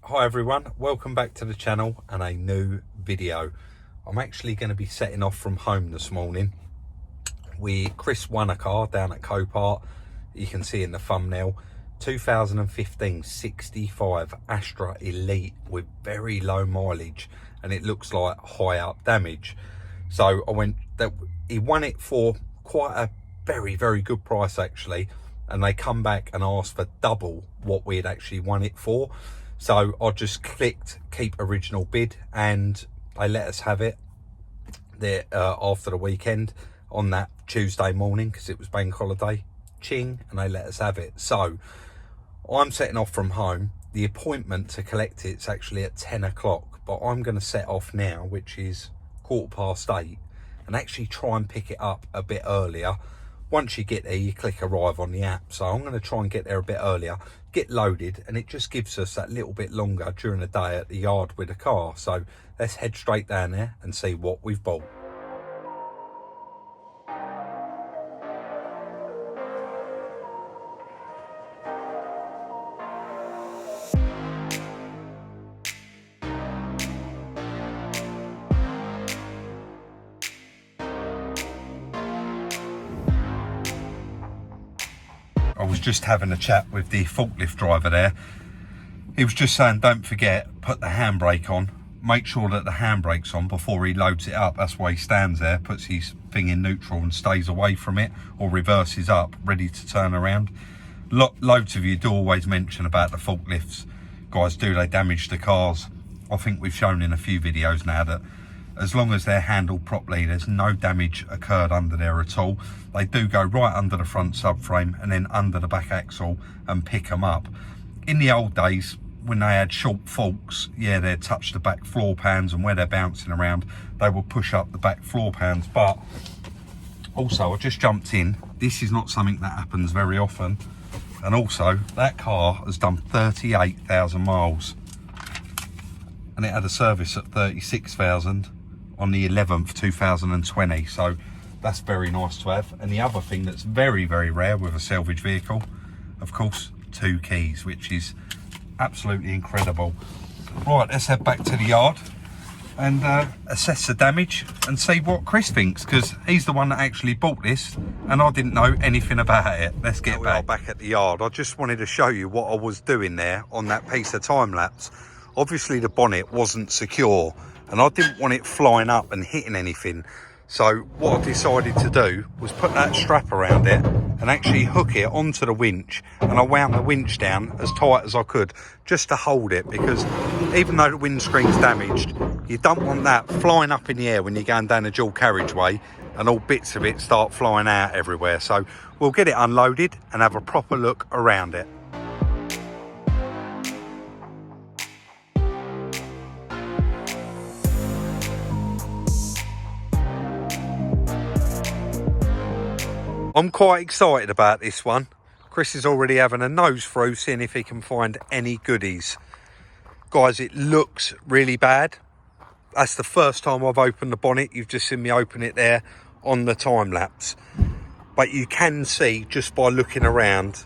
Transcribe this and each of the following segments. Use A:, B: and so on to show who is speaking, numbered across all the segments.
A: Hi everyone, welcome back to the channel and a new video. I'm actually going to be setting off from home this morning. Chris won a car down at Copart. You can see in the thumbnail, 2015 65 Astra Elite with very low mileage, and it looks like high up damage. So he won it for quite a very good price actually, and they come back and asked for double what we had actually won it for. So I just clicked keep original bid and they let us have it there after the weekend on that Tuesday morning, because it was bank holiday. Ching, and they let us have it. So I'm setting off from home. The appointment to collect it's actually at 10 o'clock, but I'm going to set off now, which is 8:15, and actually try and pick it up a bit earlier. Once you get there, you click arrive on the app. So I'm going to try and get there a bit earlier, get loaded, and it just gives us that little bit longer during the day at the yard with the car. So let's head straight down there and see what we've bought. I was just having a chat with the forklift driver there. He was just saying, don't forget, put the handbrake on. Make sure that the handbrake's on before he loads it up. That's why he stands there, puts his thing in neutral and stays away from it, or reverses up, ready to turn around. Loads of you do always mention about the forklifts. Guys, do they damage the cars? I think we've shown in a few videos now that as long as they're handled properly, there's no damage occurred under there at all. They do go right under the front subframe and then under the back axle and pick them up. In the old days, when they had short forks, yeah, they'd touch the back floor pans, and where they're bouncing around, they will push up the back floor pans. But also, I just jumped in. This is not something that happens very often. And also, that car has done 38,000 miles. And it had a service at 36,000 on the 11th 2020, so that's very nice to have. And the other thing that's very rare with a salvage vehicle, of course, 2 keys, which is absolutely incredible. Right, let's head back to the yard and assess the damage and see what Chris thinks, because he's the one that actually bought this and I didn't know anything about it. Let's get back at the yard. I just wanted to show you what I was doing there on that piece of time lapse. Obviously the bonnet wasn't secure and I didn't want it flying up and hitting anything. So what I decided to do was put that strap around it and actually hook it onto the winch, and I wound the winch down as tight as I could just to hold it, because even though the windscreen's damaged, you don't want that flying up in the air when you're going down a dual carriageway and all bits of it start flying out everywhere. So we'll get it unloaded and have a proper look around it. I'm quite excited about this one. Chris is already having a nose through, seeing if he can find any goodies. Guys, it looks really bad. That's the first time I've opened the bonnet. You've just seen me open it there on the time lapse. But you can see just by looking around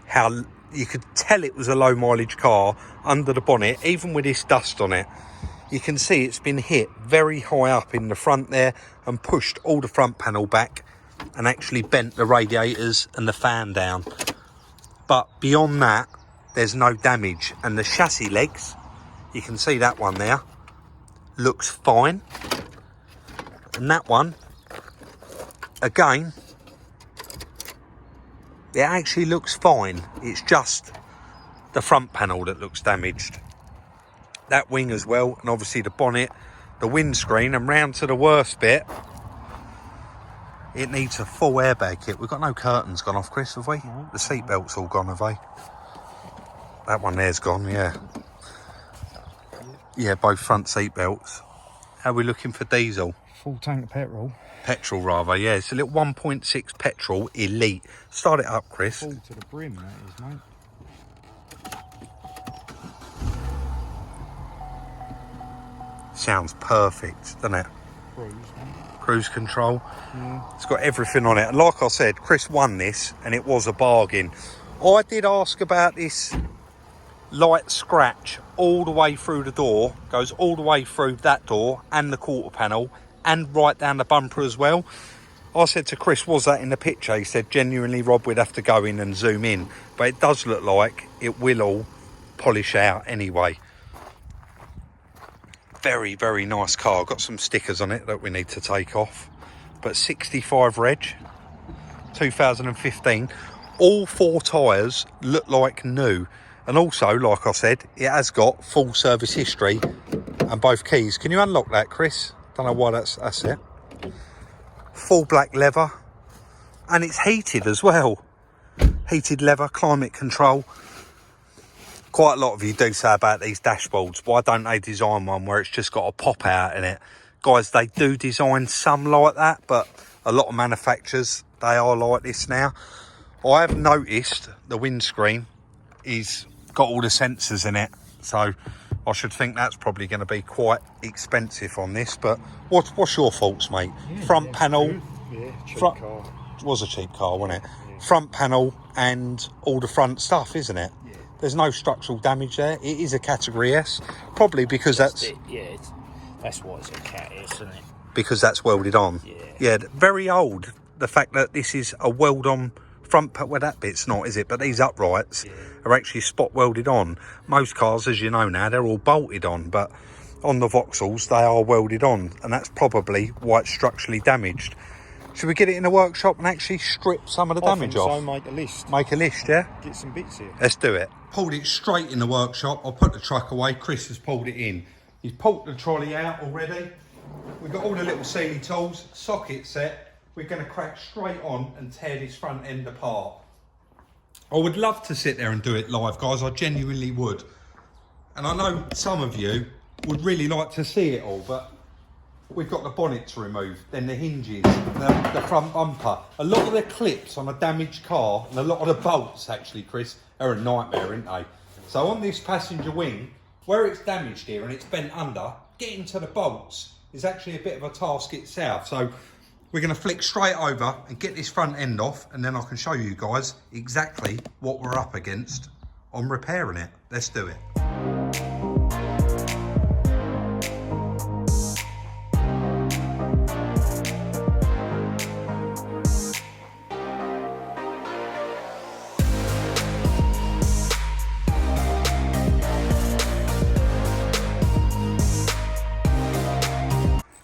A: how you could tell it was a low mileage car under the bonnet, even with this dust on it. You can see it's been hit very high up in the front there and pushed all the front panel back and actually bent the radiators and the fan down. But beyond that, there's no damage. And the chassis legs, you can see that one there, looks fine. And that one, again, it actually looks fine. It's just the front panel that looks damaged. That wing as well, and obviously the bonnet, the windscreen, and round to the worst bit, it needs a full airbag kit. We've got no curtains gone off, Chris, have we? The seat belt's all gone, have they? That one there's gone, yeah. Yeah, both front seat belts. How are we looking for diesel?
B: Full tank of petrol.
A: Petrol, rather, yeah. It's a little 1.6 petrol Elite. Start it up, Chris.
B: Full to the brim, that is, mate.
A: Sounds perfect, doesn't it?
B: Cruise, mate.
A: Cruise control.
B: Yeah.
A: It's got everything on it. And like I said, Chris won this and it was a bargain. I did ask about this light scratch all the way through the door, goes all the way through that door and the quarter panel and right down the bumper as well. I said to Chris, was that in the picture? He said, genuinely, Rob, we'd have to go in and zoom in, but it does look like it will all polish out anyway. Very, very nice car. Got some stickers on it that we need to take off, but 65 reg, 2015. All 4 tyres look like new. And also, like I said, it has got full service history and both keys. Can you unlock that, Chris? Don't know why that's it. Full black leather. And it's heated as well. Heated leather, climate control. Quite a lot of you do say about these dashboards, why don't they design one where it's just got a pop out in it? Guys, they do design some like that, but a lot of manufacturers, they are like this now. I have noticed the windscreen is got all the sensors in it, so I should think that's probably going to be quite expensive on this. But what's your thoughts, mate?
B: Yeah,
A: Front panel,
B: cheap car.
A: It was a cheap car, wasn't it?
B: Yeah.
A: Front panel and all the front stuff, isn't it?
B: Yeah.
A: There's no structural damage there. It is a Category S, probably because that's
C: what it's a Cat S, isn't it?
A: Because that's welded on. Yeah, very old. The fact that this is a weld on front, well, that bit's not, is it? But these uprights are actually spot welded on. Most cars, as you know now, they're all bolted on, but on the Vauxhalls they are welded on, and that's probably why it's structurally damaged. Should we get it in the workshop and actually strip some of the damage off?
B: So make a list.
A: Make a list, yeah?
B: Get some bits here.
A: Let's do it. Pulled it straight in the workshop. I'll put the truck away. Chris has pulled it in. He's pulled the trolley out already. We've got all the little sealy tools, socket set. We're going to crack straight on and tear this front end apart. I would love to sit there and do it live, guys. I genuinely would. And I know some of you would really like to see it all, but we've got the bonnet to remove, then the hinges, the front bumper. A lot of the clips on a damaged car, and a lot of the bolts, actually, Chris, are a nightmare, aren't they? So on this passenger wing, where it's damaged here and it's bent under, getting to the bolts is actually a bit of a task itself. So we're going to flick straight over and get this front end off, and then I can show you guys exactly what we're up against on repairing it. Let's do it.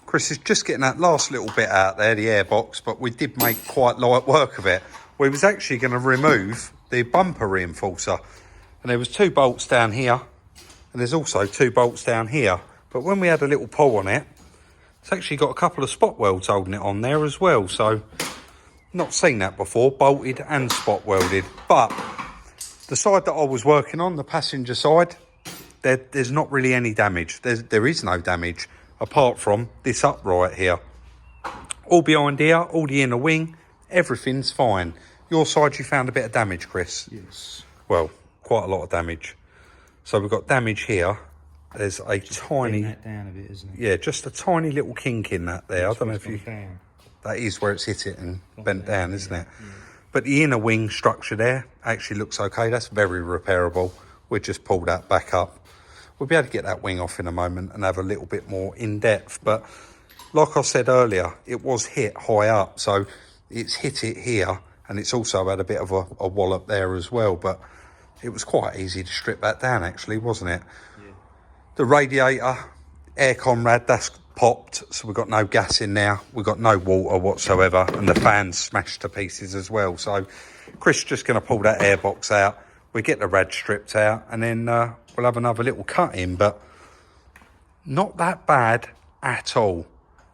A: Chris is just getting that last little bit out there, the airbox, but we did make quite light work of it. We was actually going to remove the bumper reinforcer, and there was 2 bolts down here, and there's also 2 bolts down here. But when we had a little pull on it, it's actually got a couple of spot welds holding it on there as well. So not seen that before, bolted and spot welded. But the side that I was working on, the passenger side, there's not really any damage. There is no damage, apart from this upright here. All behind here, all the inner wing, everything's fine. Your side, you found a bit of damage, Chris?
B: Yes.
A: Well, quite a lot of damage. So we've got damage here. There's a tiny...
B: that down a bit, isn't it?
A: Yeah, just a tiny little kink in that there.
B: That's
A: I don't know if you...
B: down.
A: That is where it's hit it and bent down, isn't it? Yeah. But the inner wing structure there actually looks okay. That's very repairable. We'll just pull that back up. We'll be able to get that wing off in a moment and have a little bit more in depth. But like I said earlier, it was hit high up. So it's hit it here, and it's also had a bit of a wallop there as well. But it was quite easy to strip that down, actually, wasn't it? Yeah. The radiator, aircon rad, that's popped. So we've got no gas in there. We've got no water whatsoever. And the fan's smashed to pieces as well. So Chris is just going to pull that airbox out. We get the rad stripped out, and then we'll have another little cut in, but not that bad at all.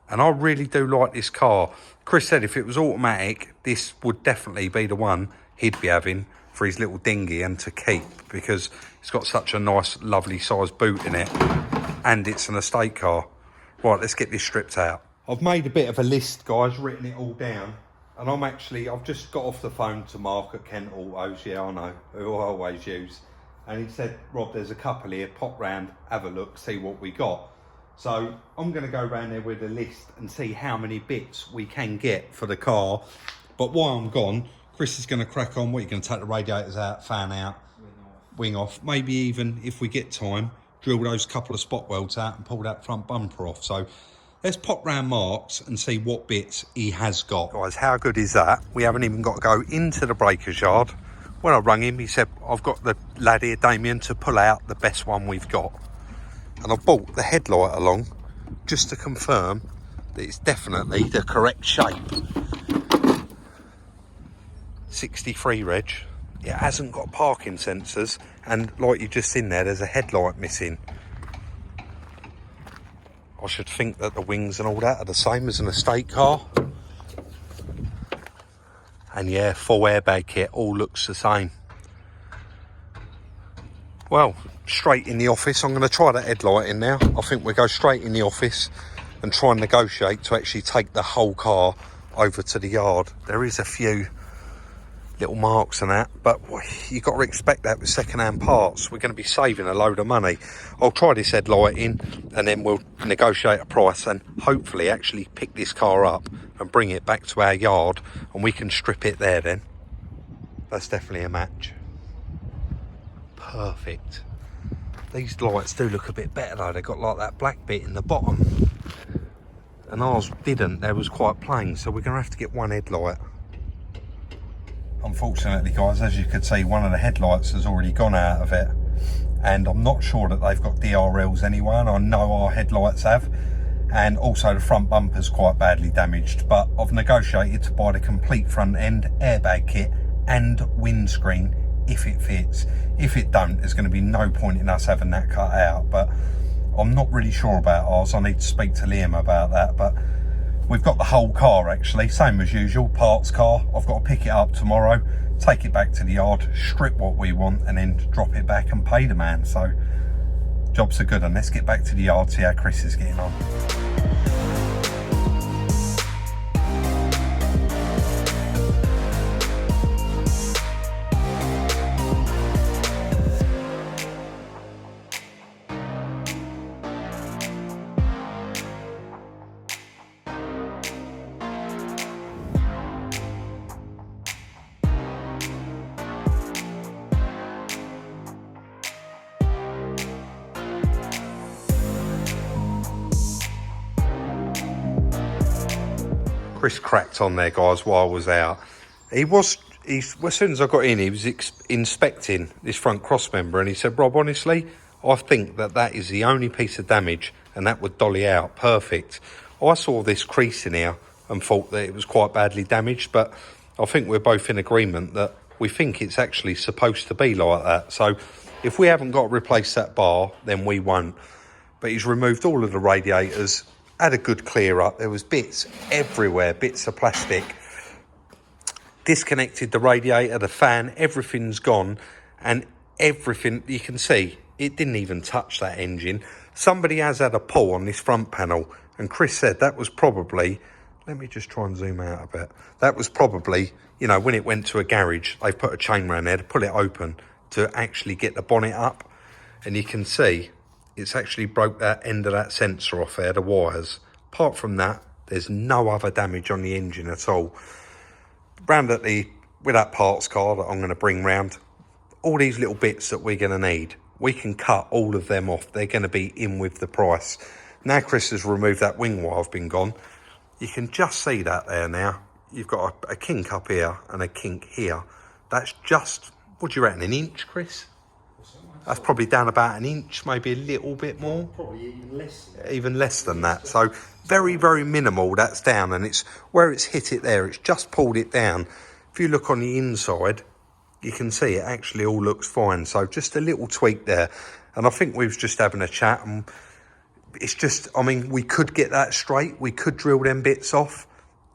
A: And I really do like this car. Chris said if it was automatic, this would definitely be the one he'd be having for his little dinghy and to keep, because it's got such a nice, lovely sized boot in it, and it's an estate car. Right, let's get this stripped out. I've made a bit of a list, guys, written it all down. And I've just got off the phone to Mark at Kent Autos, yeah, I know, who I always use. And he said, Rob, there's a couple here, pop round, have a look, see what we got. So I'm going to go round there with a list and see how many bits we can get for the car. But while I'm gone, Chris is going to crack on. What, are you going to take the radiators out, fan out? wing off. Maybe even, if we get time, drill those couple of spot welds out and pull that front bumper off. So let's pop round Mark's and see what bits he has got. Guys, how good is that? We haven't even got to go into the breaker's yard. When I rang him, he said, I've got the lad here, Damien, to pull out the best one we've got. And I brought the headlight along just to confirm that it's definitely the correct shape. 63 reg. It hasn't got parking sensors, and like you've just seen there's a headlight missing. I should think that the wings and all that are the same as an estate car. And yeah, full airbag kit, all looks the same. Well, straight in the office. I'm going to try that headlight in now. I think we'll go straight in the office and try and negotiate to actually take the whole car over to the yard. There is a few little marks and that, but you've got to expect that with second-hand parts. We're going to be saving a load of money. I'll try this headlight in and then we'll negotiate a price and hopefully actually pick this car up and bring it back to our yard, and we can strip it there then. That's definitely a match. Perfect. These lights do look a bit better though. They've got like that black bit in the bottom, and ours didn't. They was quite plain, so we're going to have to get one headlight. Unfortunately, guys, as you can see, one of the headlights has already gone out of it, and I'm not sure that they've got DRLs anyway, and I know our headlights have, and also the front bumper's quite badly damaged, but I've negotiated to buy the complete front end, airbag kit and windscreen if it fits. If it don't, there's going to be no point in us having that cut out, but I'm not really sure about ours. I need to speak to Liam about that, but we've got the whole car actually, same as usual, parts car. I've got to pick it up tomorrow, take it back to the yard, strip what we want, and then drop it back and pay the man. So jobs are good, and let's get back to the yard, see how Chris is getting on. Chris cracked on there, guys, while I was out. As soon as I got in, he was inspecting this front cross member, and he said, Rob, honestly, I think that is the only piece of damage, and that would dolly out perfect. I saw this crease in here and thought that it was quite badly damaged, but I think we're both in agreement that we think it's actually supposed to be like that. So if we haven't got to replace that bar, then we won't. But he's removed all of the radiators, had a good clear up. There was bits everywhere, bits of plastic. Disconnected the radiator, the fan, everything's gone, and everything, you can see, it didn't even touch that engine. Somebody has had a pull on this front panel, and Chris said that was probably, let me just try and zoom out a bit. That was probably, you know, when it went to a garage, they put a chain around there to pull it open to actually get the bonnet up, and you can see it's actually broke that end of that sensor off there, the wires. Apart from that, there's no other damage on the engine at all. Round at with that parts car that I'm going to bring round, all these little bits that we're going to need, we can cut all of them off. They're going to be in with the price. Now Chris has removed that wing wire been gone. You can just see that there now. You've got a kink up here and a kink here. That's just, what do you reckon, an inch, Chris? That's probably down about an inch, maybe a little bit more.
B: Probably even less than that.
A: Even less than that. So very, very minimal, that's down, and it's where it's hit it there, it's just pulled it down. If you look on the inside, you can see it actually all looks fine. So just a little tweak there. And I think we was just having a chat, and it's just, I mean, we could get that straight, we could drill them bits off,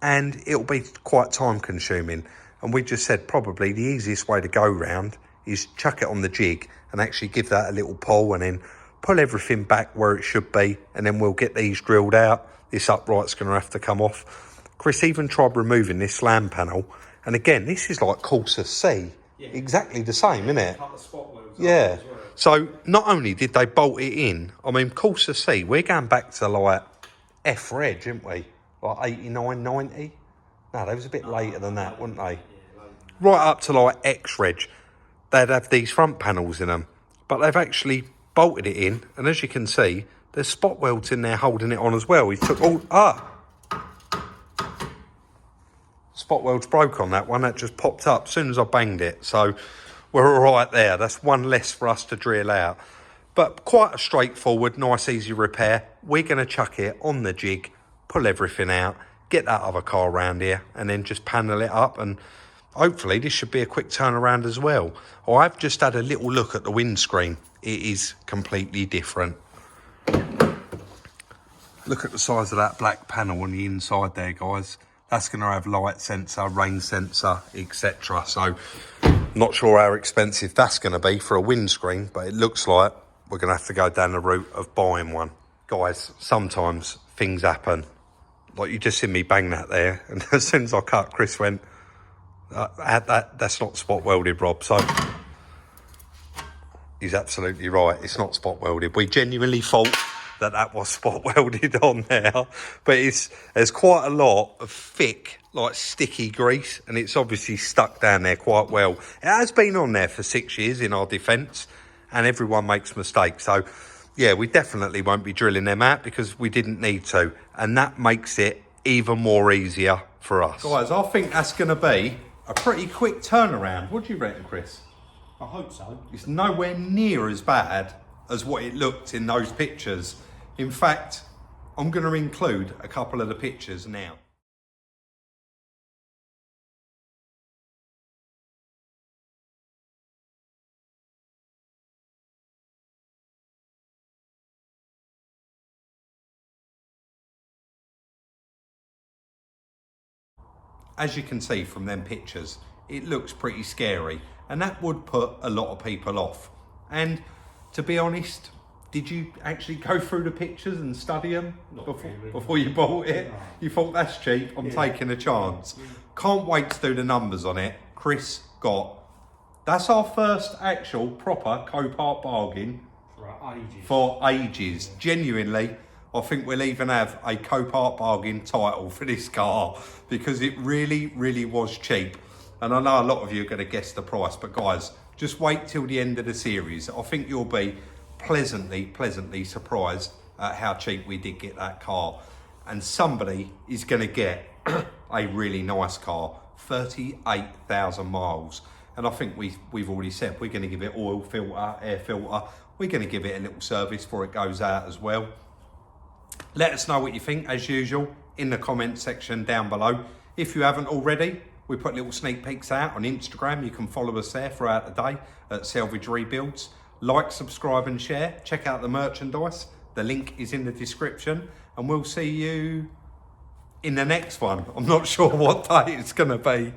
A: and it'll be quite time consuming. And we just said probably the easiest way to go round is chuck it on the jig and actually give that a little pull, and then pull everything back where it should be, and then we'll get these drilled out. This upright's going to have to come off. Chris even tried removing this slam panel, and again, this is like Corsa C. Yeah. Exactly the same, isn't it? Yeah. So not only did they bolt it in, I mean, Corsa C, we're going back to like F reg, aren't we? Like 89, 90? No, they was a bit later than that, weren't they? Right up to like X reg. they'd have these front panels in them, but they've actually bolted it in, and as you can see, there's spot welds in there holding it on as well. He took all, spot welds broke on that one. That just popped up as soon as I banged it. So we're all right there. That's one less for us to drill out. But quite a straightforward, nice, easy repair. We're going to chuck it on the jig, pull everything out, get that other car around here, and then just panel it up. And hopefully this should be a quick turnaround as well. I've just had a little look at the windscreen. It is completely different. Look at the size of that black panel on the inside there, guys. That's going to have light sensor, rain sensor, etc. So, not sure how expensive that's going to be for a windscreen, but it looks like we're going to have to go down the route of buying one. Guys, sometimes things happen. Like you just see me bang that there, and as soon as I cut, Chris went, that's not spot welded, Rob. So, he's absolutely right. It's not spot welded. We genuinely thought that was spot welded on there, but there's quite a lot of thick, like sticky grease, and it's obviously stuck down there quite well. It has been on there for 6 years in our defence, and everyone makes mistakes. So yeah, we definitely won't be drilling them out because we didn't need to, and that makes it even more easier for us. Guys, I think that's going to be a pretty quick turnaround. What do you reckon, Chris?
C: I hope so.
A: It's nowhere near as bad as what it looked in those pictures. In fact, I'm going to include a couple of the pictures now. As you can see from them pictures, it looks pretty scary, and that would put a lot of people off. And to be honest, did you actually go through the pictures and study them before you bought it? No. You thought, that's cheap, I'm taking a chance. Yeah. Can't wait to do the numbers on it. Chris got, that's our first actual proper Copart bargain for ages. Genuinely, I think we'll even have a Copart bargain title for this car because it really, really was cheap. And I know a lot of you are going to guess the price, but guys, just wait till the end of the series. I think you'll be pleasantly surprised at how cheap we did get that car. And somebody is going to get a really nice car, 38,000 miles. And I think we've already said we're going to give it oil filter, air filter. We're going to give it a little service before it goes out as well. Let us know what you think, as usual, in the comment section down below. If you haven't already, we put little sneak peeks out on Instagram. You can follow us there throughout the day at Salvage Rebuilds. Like, subscribe and share. Check out the merchandise. The link is in the description. And we'll see you in the next one. I'm not sure what day it's going to be.